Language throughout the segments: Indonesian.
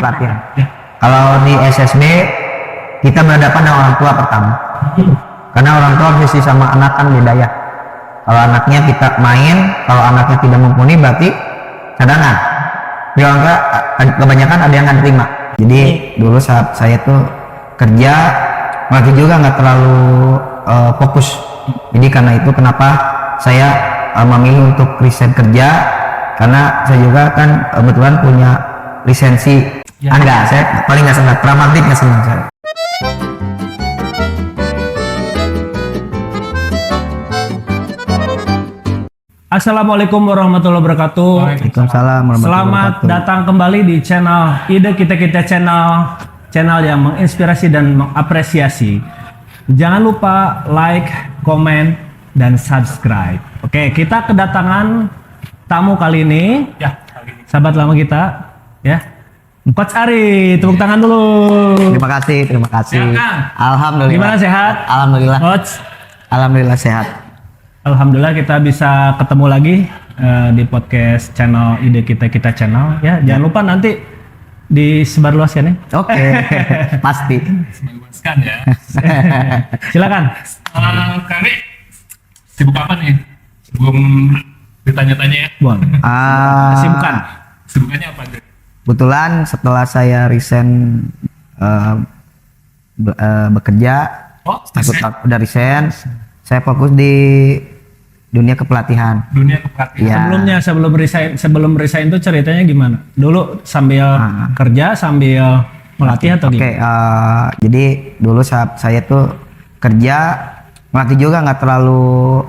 pelatihan. Kalau di SSB kita berhadapan dengan orang tua pertama, karena orang tua sisi sama anak kan beda ya. Kalau anaknya kita main, kalau anaknya tidak mumpuni berarti cadangan. Di orang tua kebanyakan ada yang nggak terima. Jadi dulu saat saya tuh kerja masih juga nggak terlalu fokus. Jadi karena itu kenapa saya memilih untuk resign kerja, karena saya juga kan kebetulan punya lisensi. Enggak, saya paling nggak senang, pragmatik nggak senang saya. Assalamualaikum warahmatullahi wabarakatuh. Waalaikumsalam warahmatullahi Selamat wabarakatuh. datang kembali di channel Ide Kita channel yang menginspirasi dan mengapresiasi. Jangan lupa like, komen, dan subscribe. Oke, kita kedatangan tamu kali ini. Sahabat lama kita, ya. Coach Ari, tepuk tangan dulu. Terima kasih. Sehat, Kang? Alhamdulillah. Gimana, sehat? Alhamdulillah. Coach? Alhamdulillah sehat. Alhamdulillah kita bisa ketemu lagi di podcast channel Ide Kita channel, ya. Jangan lupa nanti disebarluaskan ya. Oke, pasti. Sebarluaskan ya. Silakan. Kami sibuk apa nih? Sebelum ditanya-tanya ya. Buang. Kesibukan. Sibukannya apa aja? Kebetulan setelah saya resign bekerja, udah resign, saya fokus di dunia kepelatihan. Dunia kepelatihan. Ya. Sebelum resign itu ceritanya gimana? Dulu sambil kerja sambil melatih atau Oke, gimana? jadi dulu saat saya tuh kerja melatih juga nggak terlalu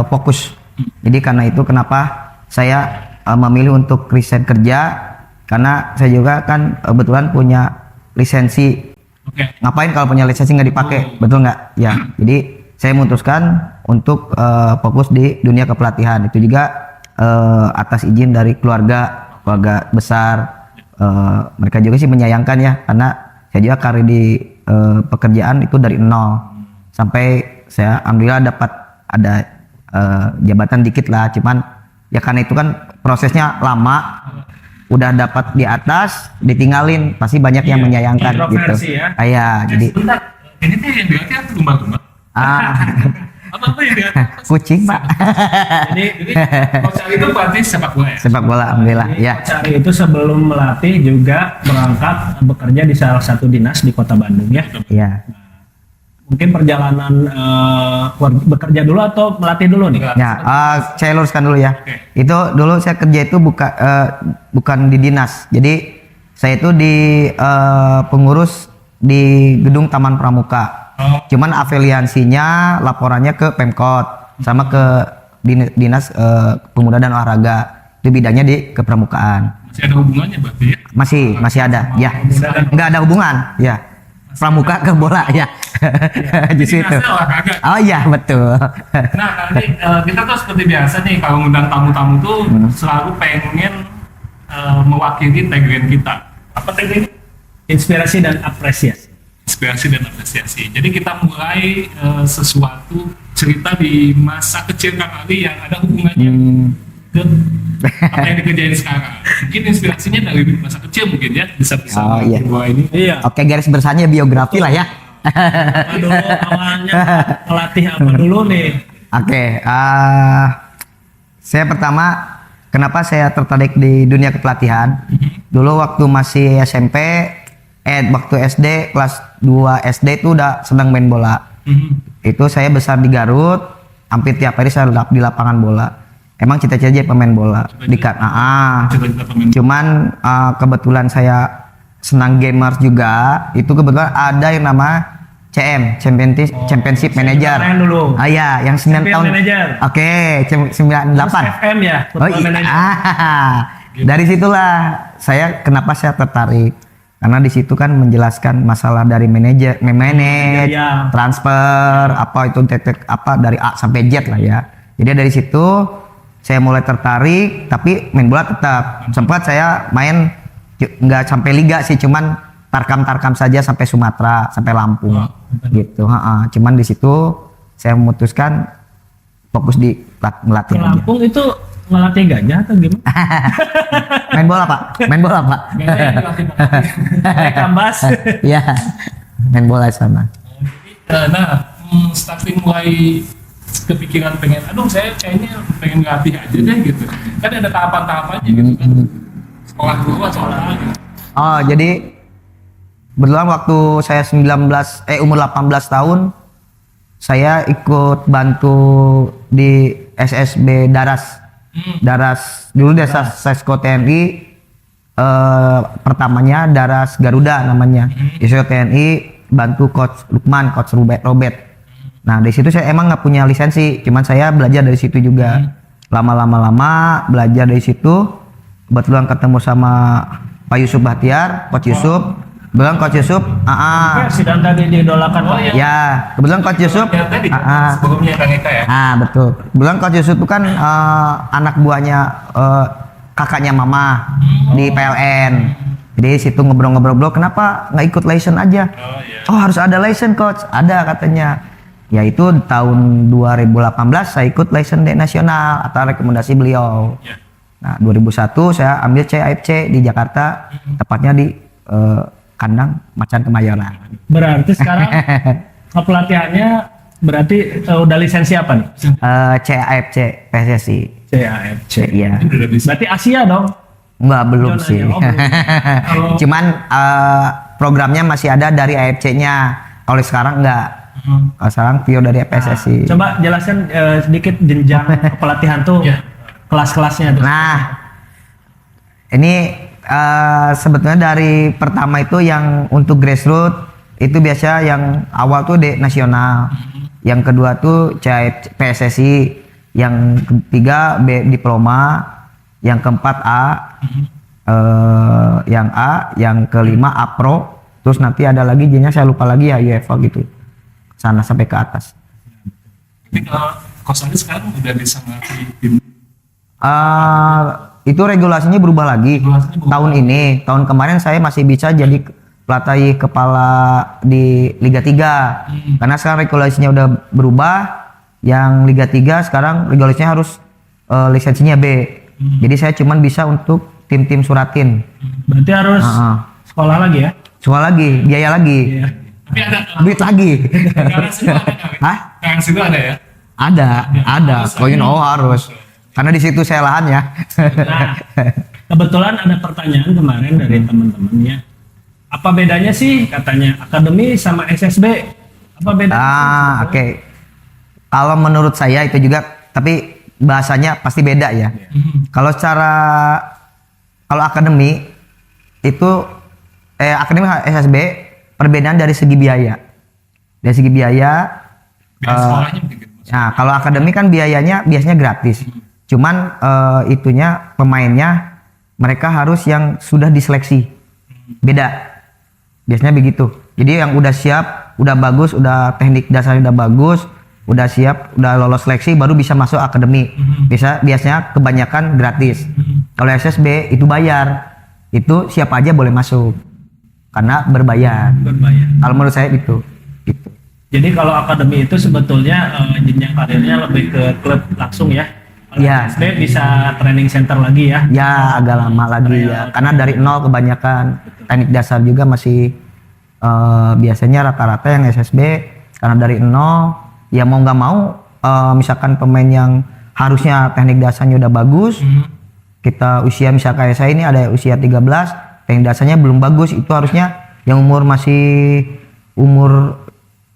fokus. Jadi karena itu kenapa saya memilih untuk resign kerja, karena saya juga kan kebetulan punya lisensi. Oke. Ngapain kalau punya lisensi nggak dipakai, betul nggak? Ya, jadi saya memutuskan untuk fokus di dunia kepelatihan. Itu juga atas izin dari keluarga besar. Mereka juga sih menyayangkan ya, karena saya juga karir di pekerjaan itu dari nol sampai saya alhamdulillah dapat ada jabatan dikit lah. Cuman ya karena itu kan prosesnya lama. Udah dapat di atas, ditinggalin, pasti banyak yang menyayangkan gitu. Kontroversi ya. Jadi Sebentar, ini tuh yang dilatih apa lumba-lumba? Apa tuh yang dilatih? kucing Pak. Jadi Coach Ari itu berarti sepak bola ya? Sepak bola, alhamdulillah. Ya. Cari itu sebelum melatih juga berangkat bekerja di salah satu dinas di Kota Bandung ya. Iya. Mungkin perjalanan bekerja dulu atau melatih dulu nih? Ya, saya luruskan dulu ya. Itu dulu saya kerja itu bukan di dinas. Jadi saya itu di pengurus di gedung Taman Pramuka. Cuman afiliasinya laporannya ke Pemkot sama ke dinas pemuda dan olahraga. Itu bidangnya di kepramukaan. Masih ada hubungannya berarti ya? Masih ada. Ya. Nggak ada hubungan. Ya. Pramuka ke bola ya. Di situ. Dinasnya olahraga. Oh iya, betul. Nah, nanti kita tuh seperti biasa nih kalau ngundang tamu-tamu tuh selalu pengen mewakili tagline kita. Apa tagline? Inspirasi dan apresiasi. Inspirasi dan apresiasi. Jadi kita mulai sesuatu cerita di masa kecil Kang Ali yang ada hubungannya ke apa yang dikerjain sekarang. Mungkin inspirasinya dari masa kecil mungkin ya bisa Oh, iya. Dua ini. Iya. Oke, garis besarnya biografi lah ya. Apa dulu awalnya melatih apa dulu nih? Oke, saya pertama kenapa saya tertarik di dunia kepelatihan? Dulu waktu masih SMP, waktu SD kelas 2 SD itu udah senang main bola. Itu saya besar di Garut, hampir tiap hari saya di lapangan bola. Emang cita-cita aja pemain bola. Cita-cita pemain bola. Cuman kebetulan saya senang gamers juga. Itu kebetulan ada yang nama Championship Manager. Main dulu. Iya, yang 9 Champion tahun. Manager. Oke, 98. FM ya, Oh Football iya. Manager. Dari situlah kenapa saya tertarik. Karena di situ kan menjelaskan masalah dari manage, Ya. transfer, apa itu apa dari A sampai Z lah ya. Jadi dari situ saya mulai tertarik, tapi main bola tetap. Sempat saya main nggak sampai liga sih, cuman tarkam saja sampai Sumatera, sampai Lampung, gitu. Cuman di situ saya memutuskan fokus di melatih aja. Lampung itu ngelatih gajah atau gimana? Main bola Pak, main bola Pak. Gak ada yang dilatih. Kayak kambas. Iya, main bola sama. Nah, starting mulai kepikiran pengen, aduh saya kayaknya pengen ngelatih aja deh gitu. Kan ada tahapan-tahapannya gitu kan. Sekolah dulu atau apa gitu. Oh, jadi kebetulan waktu saya umur 18 tahun, saya ikut bantu di SSB Daras. Daras dulu Desa Sesko TNI, pertamanya Daras Garuda namanya. Di situ TNI bantu coach Lukman, coach Robert. Nah di situ saya emang nggak punya lisensi, cuman saya belajar dari situ juga. Lama belajar dari situ. Kebetulan ketemu sama Pak Yusuf Bahtiar, Coach Yusuf. Kebetulan Coach Yusuf, Presiden tadi diidolakan Pak. ya kebetulan Coach Yusuf, Ya tadi sebelumnya Kang Eka ya. betul. Kebetulan Coach Yusuf itu kan anak buahnya kakaknya Mama di PLN. Jadi situ ngobrol-ngobrol, kenapa nggak ikut license aja? Oh iya. Oh harus ada license coach, ada katanya. Ya itu tahun 2018 saya ikut license D nasional atau rekomendasi beliau. Ya. Nah 2001 saya ambil CAFC di Jakarta, tepatnya di kandang Macan Kemayoran. Berarti sekarang pelatihannya berarti udah lisensi apa nih? CAFC PSSI. CAFC. Iya. Ini udah bisa. Berarti Asia dong. Enggak, belum Zonanya, sih. belum. Cuman programnya masih ada dari AFC-nya. Kalau sekarang enggak. Kalau sekarang pure dari PSSI. Coba jelaskan sedikit jenjang pelatihan tuh, Ya. kelas-kelasnya tuh. Nah, ini sebetulnya dari pertama itu yang untuk grassroots itu biasa yang awal tuh D nasional, yang kedua tuh PSSI, yang ketiga B diploma, yang keempat yang kelima A Pro, terus nanti ada lagi J-nya saya lupa lagi ya UEFA gitu, sana sampai ke atas. Tapi kalau Coach Andi sekarang udah bisa ngelatih tim. Itu regulasinya berubah lagi Regulasinya berubah. tahun ini. Tahun kemarin saya masih bisa jadi pelatih kepala di Liga 3 karena sekarang regulasinya udah berubah. Yang Liga 3 sekarang regulasinya harus lisensinya B. Jadi saya cuman bisa untuk tim-tim suratin. Berarti harus sekolah lagi ya? Soal lagi, biaya lagi, Iya. Tapi ada duit lagi. garansi itu ada nggak? Hah? Garansi itu ada ya? Ada. Harus. Karena di situ saya lahannya. Nah, kebetulan ada pertanyaan kemarin dari teman-temannya. Apa bedanya sih katanya akademi sama SSB? Apa bedanya? Oke. Kalau menurut saya itu juga, tapi bahasanya pasti beda ya. Kalau akademi itu akademi SSB perbedaan dari segi biaya. Dari segi biaya. Biaya sekolahnya mungkin. Nah, kalau akademi kan biayanya biasanya gratis. Cuman itunya pemainnya mereka harus yang sudah diseleksi. Beda. Biasanya begitu. Jadi yang udah siap, udah bagus, udah teknik dasarnya udah bagus, udah siap, udah lolos seleksi baru bisa masuk akademi. Biasanya kebanyakan gratis. Kalau SSB itu bayar. Itu siapa aja boleh masuk. Karena berbayar. Berbayar. Kalau menurut saya itu. Gitu. Jadi kalau akademi itu sebetulnya jenjang karirnya lebih ke klub langsung ya. Kalau Iya. SSB bisa training center lagi ya. Ya agak lama lagi ya. Karena dari nol kebanyakan. Teknik dasar juga masih biasanya rata-rata yang SSB karena dari nol ya mau nggak mau misalkan pemain yang harusnya teknik dasarnya udah bagus, kita usia misalkan kayak saya ini ada usia 13, teknik dasarnya belum bagus, itu harusnya yang masih umur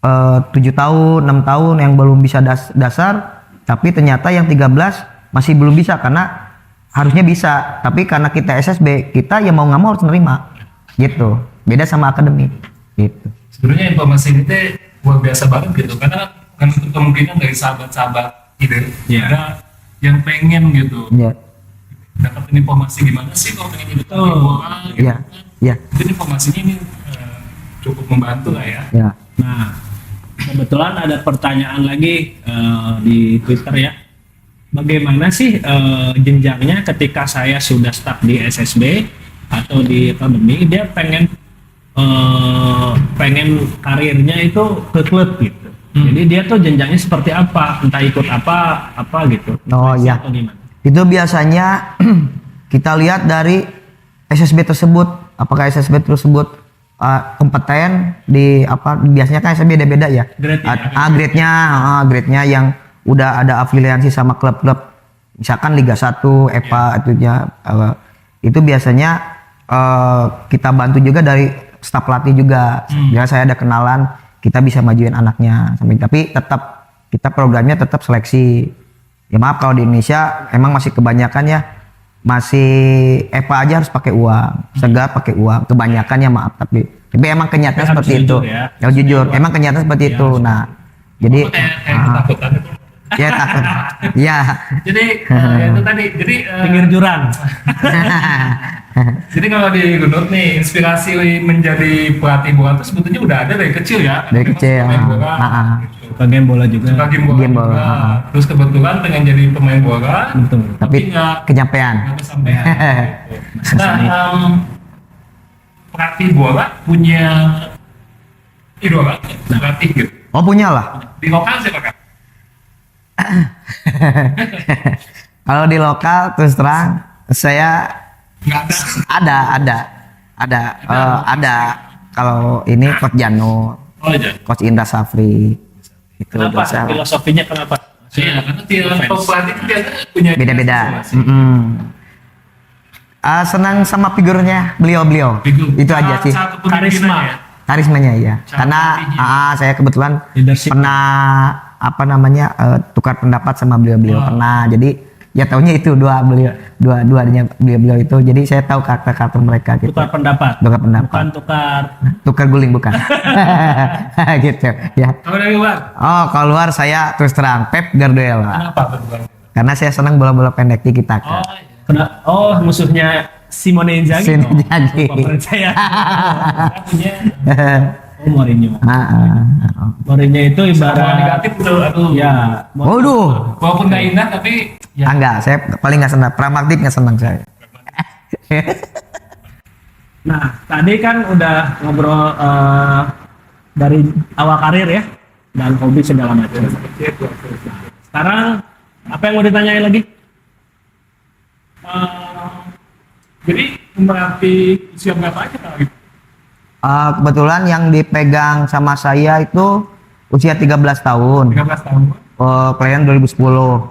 7 tahun 6 tahun yang belum bisa dasar, tapi ternyata yang 13 masih belum bisa karena harusnya bisa, tapi karena kita SSB kita ya mau nggak mau harus nerima gitu, beda sama akademi gitu. Sebenarnya informasi ini teh luar biasa banget gitu, karena kan itu kemungkinan dari sahabat-sahabat ide ada yang pengen gitu Ya. dapat informasi gimana sih kalau pengen jadi pemain bola gitu Ya. kan. Ya. Jadi informasinya ini cukup membantu lah ya. Ya. Nah, kebetulan ada pertanyaan lagi di Twitter ya. Bagaimana sih jenjangnya ketika saya sudah stuck di SSB atau di akademi, dia pengen karirnya itu ke klub gitu. Jadi dia tuh jenjangnya seperti apa, entah ikut apa gitu. Oh ya. Atau gimana? Itu biasanya kita lihat dari SSB tersebut, apakah SSB tersebut kompeten di apa, biasanya kan SSB beda-beda ya. Grade-nya yang udah ada afiliasi sama klub-klub, misalkan Liga 1, EPA itu biasanya kita bantu juga dari staf pelatih juga. Ya saya ada kenalan, kita bisa majuin anaknya. Tapi tetap kita programnya tetap seleksi. Ya maaf kalau di Indonesia emang masih kebanyakan ya masih EPA aja harus pakai uang, Segar pakai uang, kebanyakan ya maaf, tapi emang kenyataan seperti itu. Ya jujur, emang kenyataan seperti itu. Nah, jadi ketakutan itu. ya takut. Ya. Jadi itu tadi. Jadi Pinggir jurang. jadi kalau di Gunur nih inspirasi menjadi pelatih bola itu sebetulnya udah ada dari kecil ya. Dari kecil. Main bola. Gitu. Suka game bola juga. Suka game bola. Game bola, juga. Terus kebetulan pengen jadi pemain bola. Betul. Tapi nggak kenyampean. kesampaian. Gitu. Nah, pelatih bola punya idola pelatih gitu. Oh punya lah. Di lokal siapa kan? Kalau di lokal terus terang saya Nggak ada. ada. Kalau ini Coach Jano, Oh aja. Coach Indra Safri. Itu Kenapa? biasa. Filosofinya kenapa? Iya, karena tiap pelatih itu biasanya punya Beda-beda. masing-masing. Senang sama figurnya beliau. Figur. Itu aja sih. Saat kepemimpinan Karisma. ya. Karismanya ya. Cara Karena pelatihnya. saya kebetulan Leadership. pernah tukar pendapat sama beliau-beliau pernah. Jadi ya taunya itu dua-duanya beliau itu. Jadi saya tahu karakter mereka gitu. Tukar pendapat. Tukar pendapat. Bukan tukar. Tukar guling bukan. Gitu ya. Kalau dari luar, Oh, kalau luar saya terus terang Pep Guardiola. kenapa berdua? Karena saya senang bola-bola pendek tiki taka. Oh, iya. Oh, musuhnya Simone Inzaghi. Simone Inzaghi. Favorit saya. Saya punya Oh, Mourinho. Mourinho itu sebuah ibarat negatif tuh, aduh. ya. Waduh. Walaupun nggak indah tapi ya. Enggak, saya paling nggak senang. Pragmatik nggak senang saya. Nah, tadi kan udah ngobrol dari awal karir ya dan hobi segala macam. Sekarang apa yang mau ditanyain lagi? Jadi melatih usia berapa aja kali? Kebetulan yang dipegang sama saya itu usia 13 tahun. 13 tahun. Kelahiran 2010.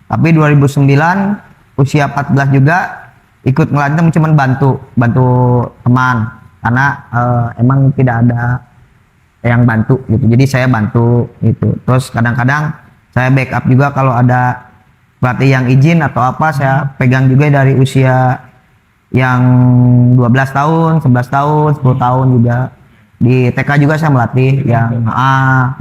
Tapi 2009 usia 14 juga ikut ngelatih, cuman bantu teman karena emang tidak ada yang bantu gitu. Jadi saya bantu gitu. Terus kadang-kadang saya backup juga kalau ada pelatih yang izin atau apa, saya pegang juga dari usia yang 12 tahun, 11 tahun, 10 tahun juga. Di TK juga saya melatih yang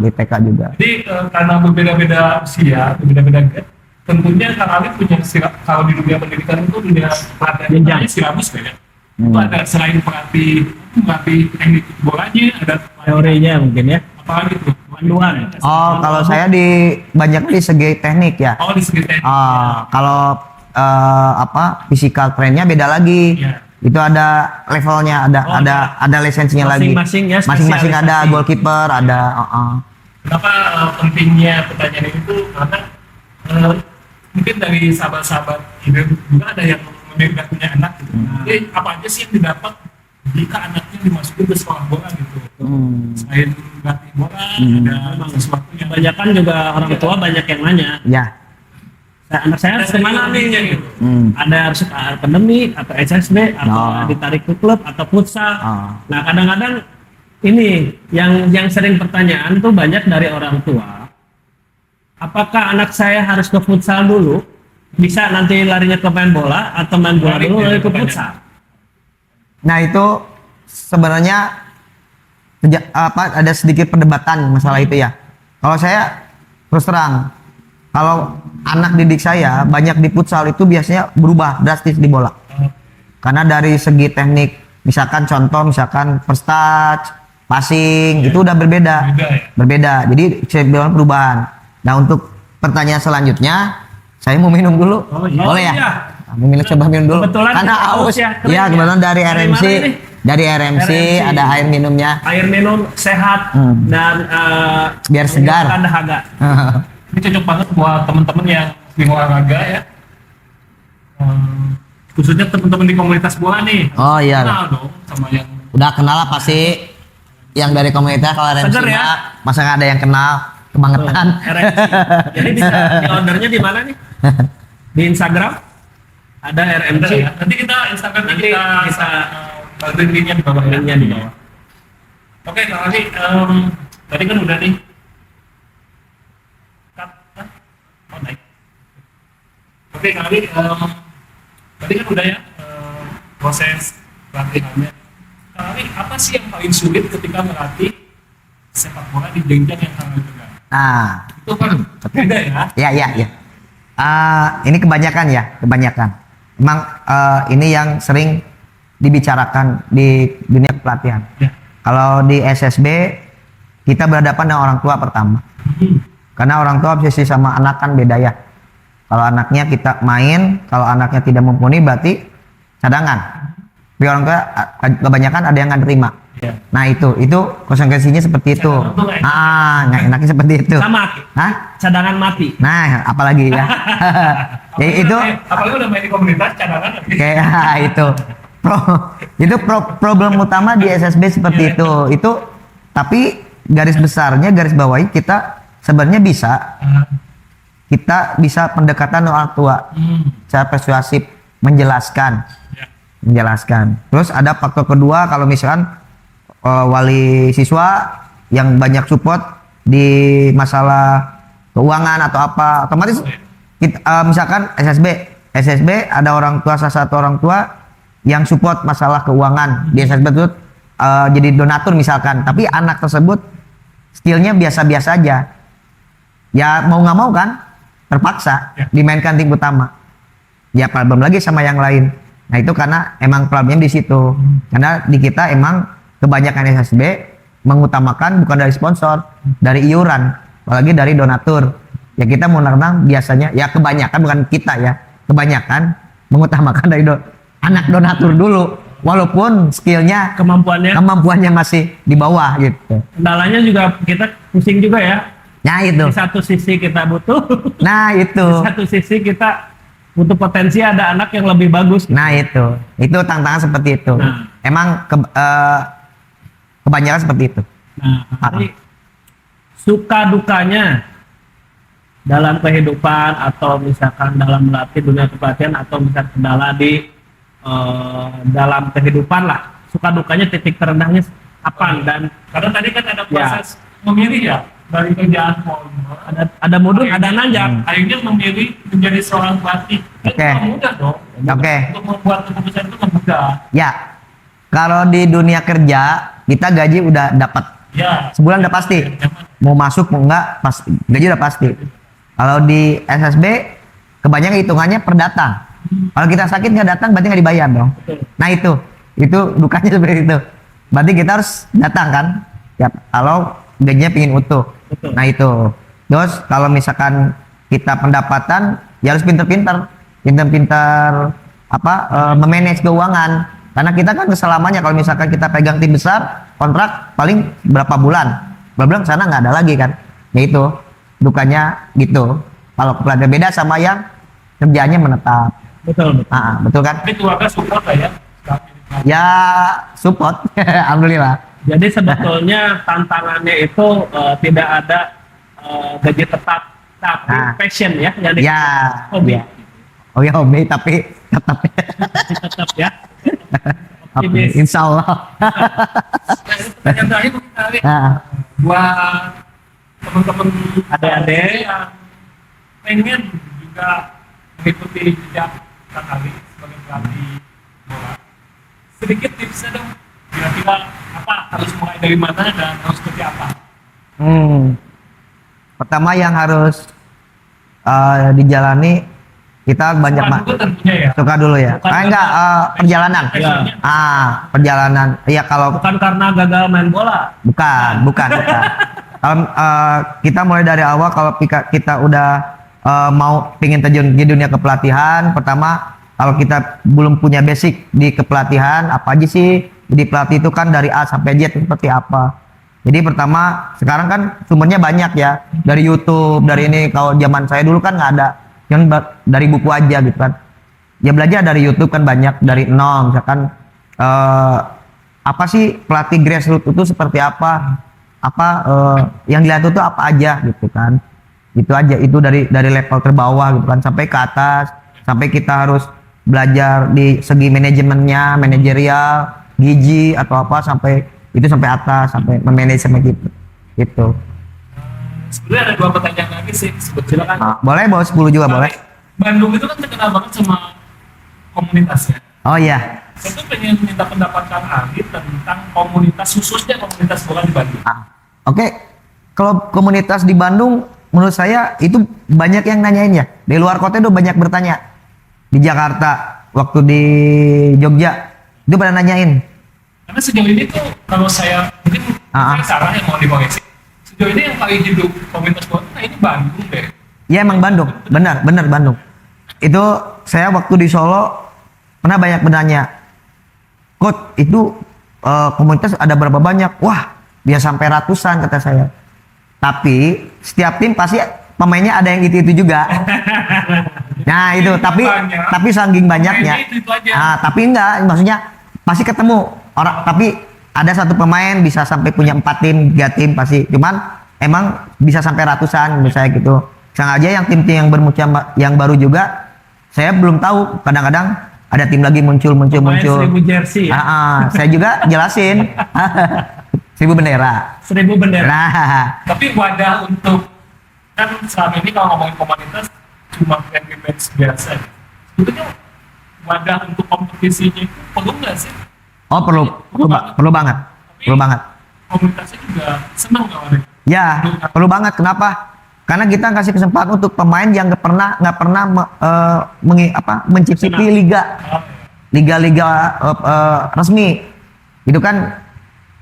di TK juga. Jadi karena berbeda-beda usia, berbeda-beda grade, tentunya Kang Alif punya kalau di dunia pendidikan itu dunia pelatihan Jenjang. silabus beda. Itu ada selain pelatih teknik bolanya, ada Teorinya mungkin ya. apa lagi tuh? Panduan. Oh, kalau saya di banyak di segi teknik ya. Oh di segi teknik. Kalau physical trainnya beda lagi. Iya. Itu ada levelnya, ada lisensinya lagi. Masing-masing ya, Masing-masing ada spesialisasi. goalkeeper, ada Kenapa pentingnya pertanyaan itu? Karena mungkin dari sahabat-sahabat ini juga ada yang udah punya anak gitu. Jadi apa aja sih yang didapat jika anaknya dimasukin ke sekolah bola gitu? Selain latih bola, ada sesuatu yang Kebanyakan juga orang tua banyak yang nanya. ya. Nah, anak saya harus kemana nih? gitu. Ada harus ke akademi atau SSB atau Oh. ditarik ke klub atau futsal. Oh. Nah kadang-kadang ini yang sering pertanyaan tuh banyak dari orang tua. Apakah anak saya harus ke futsal dulu? Bisa nanti larinya ke main bola atau main bola Balik dulu ya, lari ke banyak. futsal? Nah, itu sebenarnya ada sedikit perdebatan masalah itu ya. Kalau saya terus terang, kalau anak didik saya banyak di futsal itu biasanya berubah drastis di bola. Karena dari segi teknik, misalkan first touch, passing, itu udah berbeda. Beda ya? Berbeda. Jadi saya bilang perubahan. Nah, untuk pertanyaan selanjutnya, saya mau minum dulu. Oh, iya. Boleh ya? Oh, iya. Nah, coba minum dulu. Kebetulan Karena kita aus. aus ya, keren Iya, ya. kebetulan dari Dari RMC. mana ini? Dari RMC RMC. ada air minumnya. Air minum sehat dan Biar segar. menghilangkan dahaga. Ini cocok banget buat temen-temen yang sering olahraga ya. khususnya teman-teman di komunitas bola nih. Oh, iya. Kenal dong sama yang Udah kenal lah pasti yang dari komunitas. Kalau RMC Seger ya? masa nggak ada yang kenal, kebangetan. RMC. Jadi bisa di ordernya di mana nih? Di Instagram ada RMC. ya. Nanti kita Instagram Nanti kita bagian linknya di bawah. Linknya di bawah. Oke, Kak Ali, tadi kan udah nih. Oh, naik. Oke, Kak Ali, tadi kan udah ya proses latihannya. Kak Ali, apa sih yang paling sulit ketika melatih sepak bola di jenjang yang sangat tegang? Nah, Itu kan beda ya. ya. Ini kebanyakan. Emang ini yang sering dibicarakan di dunia pelatihan. Ya. Kalau di SSB kita berhadapan dengan orang tua pertama. Karena orang tua obsesi sama anak kan beda ya. Kalau anaknya kita main, kalau anaknya tidak mumpuni berarti cadangan. Tapi orang tua kebanyakan ada yang nggak terima. Ya. Nah itu konsekuensinya seperti itu. Cadangan tuh nggak enak. Nggak enaknya seperti itu. Sama Hah? cadangan mati. Nah, apalagi ya. Ya, itu Apalagi udah main di komunitas cadangan lagi. kayak itu problem utama di SSB seperti itu. Itu tapi garis besarnya, garis bawahi kita sebenarnya kita bisa pendekatan orang tua secara persuasif, menjelaskan. Terus ada faktor kedua, kalau misalkan wali siswa yang banyak support di masalah keuangan atau apa, otomatis misalkan SSB ada orang tua, salah satu orang tua yang support masalah keuangan di SSB itu jadi donatur misalkan, tapi anak tersebut skillnya biasa-biasa aja, ya mau nggak mau kan terpaksa dimainkan tim utama, ya problem lagi sama yang lain. Nah itu karena emang problemnya di situ, karena di kita emang kebanyakan SSB mengutamakan bukan dari sponsor, dari iuran, apalagi dari donatur. Ya kita mau renang biasanya, ya kebanyakan, bukan kita ya, kebanyakan mengutamakan dari anak donatur dulu, walaupun skillnya, kemampuannya masih di bawah gitu. Kendalanya juga kita pusing juga ya. Nah itu. Di satu sisi kita butuh. Nah itu. Di satu sisi kita butuh potensi ada anak yang lebih bagus. Nah itu tantangan seperti itu. Nah. Emang kebanyakan seperti itu. Nah, jadi suka dukanya dalam kehidupan atau misalkan dalam melatih dunia kepelatihan atau misalkan kendala di dalam kehidupan lah, suka dukanya titik terendahnya apa? Dan karena tadi kan ada proses memilih ya dari kerjaan formal, ada mudun, ada nanjak. Akhirnya memilih menjadi seorang pelatih. Oke. Mudah dong. Oke. Untuk membuat keputusan itu kan mudah. Ya, kalau di dunia kerja kita gaji udah dapat, Ya. sebulan udah pasti. Mau masuk mau enggak, gaji udah pasti. Kalau di SSB kebanyakan hitungannya per datang. Kalau kita sakit nggak datang berarti nggak dibayar dong. Nah itu dukanya seperti itu. Berarti kita harus datang kan? Ya, kalau gajinya pingin utuh. Betul. Nah itu. Terus kalau misalkan kita pendapatan, ya harus pinter-pinter memanage keuangan. Karena kita kan keselamanya, kalau misalkan kita pegang tim besar, kontrak paling berapa bulan sana nggak ada lagi kan. Ya itu dukanya gitu. Kalau pelatihan beda sama yang kerjanya menetap. Betul. Betul kan? Tapi keluarga support lah ya. Ya support, alhamdulillah. Jadi sebetulnya tantangannya itu tidak ada gaji tetap, tapi passion ya. Jadi hobi. Ya. Oh ya hobi, tapi tetap. Tetap ya. Optimis. Insya Allah. Yang terakhir mungkin Ari, buat teman-teman adik-adik yang pengen juga mengikuti jejak Kak Ali sebagai pelatih bola, sedikit tipsnya dong, kira-kira apa harus mulai dari mana dan harus seperti apa? Pertama yang harus dijalani, kita banyak suka dulu ya. Perjalanan. Perjalanan. Iya kalau bukan karena gagal main bola. Bukan. Kalau kita mulai dari awal, kalau kita udah mau pingin terjun di dunia kepelatihan, pertama kalau kita belum punya basic di kepelatihan, apa aja sih jadi pelatih itu kan dari A sampai Z itu seperti apa. Jadi pertama, sekarang kan sumbernya banyak ya, dari YouTube, dari ini. Kalau zaman saya dulu kan nggak ada, yang dari buku aja gitu kan. ya belajar dari YouTube kan banyak dari nol, misalkan apa sih pelatih grassroots itu seperti apa yang dilihat itu apa aja gitu kan, itu aja, itu dari level terbawah gitu kan sampai ke atas, sampai kita harus belajar di segi manajemennya, manajerial, gizi atau apa, sampai itu sampai atas, sampai memanajemen gitu. Sebenarnya ada 2 pertanyaan lagi sih sebetulnya kan. Boleh bawa 10 juga boleh. Bandung itu kan terkenal banget sama komunitasnya. Oh iya. Saya tuh pengen minta pendapat Kang Ali tentang komunitas, khususnya komunitas bola di Bandung. Oke. Kalau komunitas di Bandung menurut saya itu banyak yang nanyain ya. Di luar kota itu banyak bertanya. Di Jakarta, waktu di Jogja itu pada nanyain. Karena sejauh ini tuh kalau saya mungkin saya salah yang mau dikoreksi. Sejauh ini yang paling hidup komunitas bola nah ini Bandung deh. Ya emang Bandung, benar Bandung. Itu saya waktu di Solo pernah banyak bertanya, Coach itu komunitas ada berapa banyak? Wah, dia sampai ratusan kata saya. Tapi setiap tim pasti pemainnya ada yang itu juga. Nah itu, tapi saking banyaknya. Tapi enggak, maksudnya pasti ketemu orang. Tapi ada satu pemain bisa sampai punya 4 tim, 3 tim pasti. Cuman emang bisa sampai ratusan misalnya gitu. Sengaja yang tim-tim yang bermuncul yang baru juga saya belum tahu. Kadang-kadang ada tim lagi muncul. 1000 jersey ya? Saya juga jelasin 1000 bendera. 1000 bendera. Nah, Tapi wadah untuk, kan selama ini kalau ngomongin komunitas cuma friendly match biasa. Sebetulnya wadah untuk kompetisinya itu perlu nggak sih? oh perlu banget. Komunitasnya juga senang nggak Wadah? Ya, perlu banget. Kenapa? Karena kita kasih kesempatan untuk pemain yang nggak pernah mencicipi liga resmi. Itu kan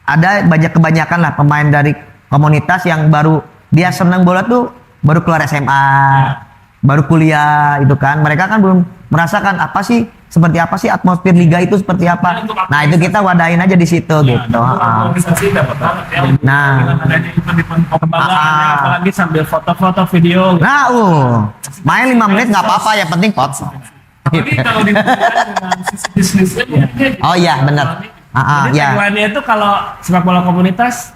ada kebanyakan lah pemain dari komunitas yang baru dia senang bola tuh baru keluar SMA, baru kuliah itu kan. Mereka kan belum merasakan seperti apa sih atmosfer liga itu seperti apa. Nah, itu kita wadahin aja di situ gitu. Organisasi dapat banget ya. Nah. Dengan adanya event-event Kebanggaan, apalagi sambil foto-foto video. Nah, main 5 menit nggak apa-apa, ya penting foto. Apalagi kalau dihubungkan dengan sisi bisnisnya, Oh iya, benar. Jadi Ya. tagline-nya itu kalau sepak bola komunitas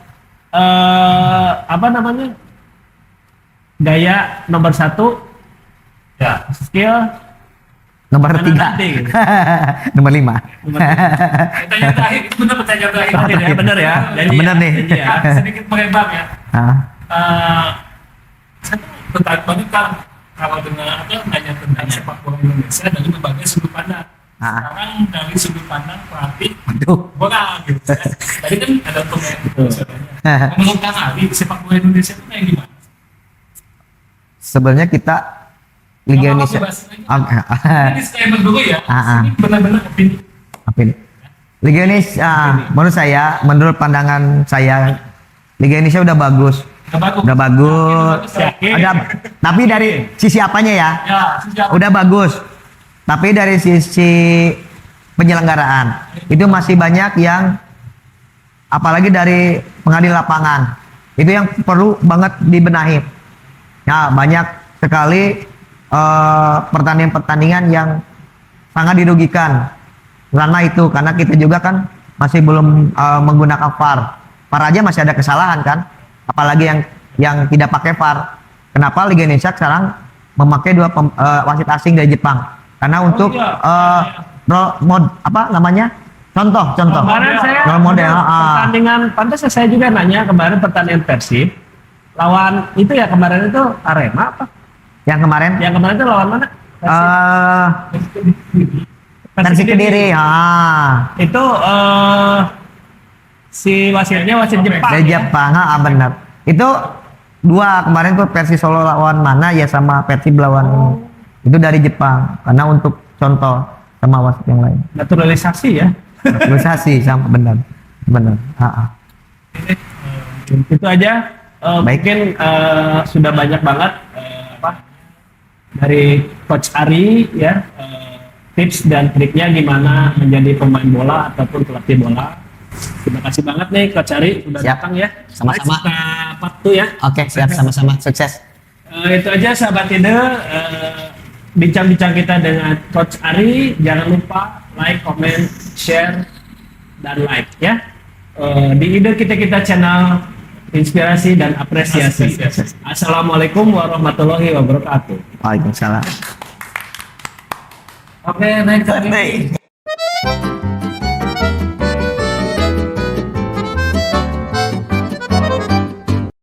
gaya nomor 1, ya. skill Nomor Mana 3. nanti, gitu. Nomor 5. Pertanyaan terakhir, itu benar pertanyaan terakhir. Bener ya. Bener nih. Janji ya. Sedikit melebar ya. Saya tuh tertarik banget kan kalau dengan nanya tentang sepak bola Indonesia dari berbagai sudut pandang. Sekarang dari sudut pandang pelatih bola gitu. Tadi kan ada pemain misalnya. Menurut Kang Ali, sepak bola Indonesia itu kayak gimana? Sebenarnya kita Liga Indonesia. Ini disclaimer dulu ya. Ini benar-benar opini. Apa ini? Liga Indonesia, menurut pandangan saya, Liga Indonesia udah bagus. Udah bagus. Tapi dari sisi apanya ya? Udah bagus. Tapi dari sisi penyelenggaraan itu masih banyak yang, apalagi dari pengadil lapangan, itu yang perlu banget dibenahi. Ya, banyak sekali pertandingan-pertandingan yang sangat dirugikan karena kita juga kan masih belum menggunakan VAR. VAR aja masih ada kesalahan kan, apalagi yang tidak pakai VAR. Kenapa Liga Indonesia sekarang memakai 2 wasit asing dari Jepang? Karena untuk contoh Kemarin saya pertandingan pantas saya juga nanya kemarin pertandingan Persib lawan itu ya, kemarin itu Arema apa? Yang kemarin itu lawan mana? Persib Kediri. Itu si wasitnya wasit Jepang. Dari Jepang, benar. Itu 2 kemarin tuh Persib Solo lawan mana ya, sama Persib lawan itu dari Jepang. Karena untuk contoh sama wasit yang lain. Naturalisasi ya. Naturalisasi sama benar. Itu aja. Mungkin sudah banyak banget dari Coach Ari ya, tips dan triknya gimana menjadi pemain bola ataupun pelatih bola. Terima kasih banget nih Coach Ari sudah datang ya. Sama-sama. Kita part 2 ya. Oke, siap, sama-sama. Sukses. Itu aja sahabat ide. bincang-bincang kita dengan Coach Ari. Jangan lupa like, comment, share, dan like ya. Di ide kita channel inspirasi dan apresiasi. Assalamualaikum warahmatullahi wabarakatuh. Waalaikumsalam. Oke, next.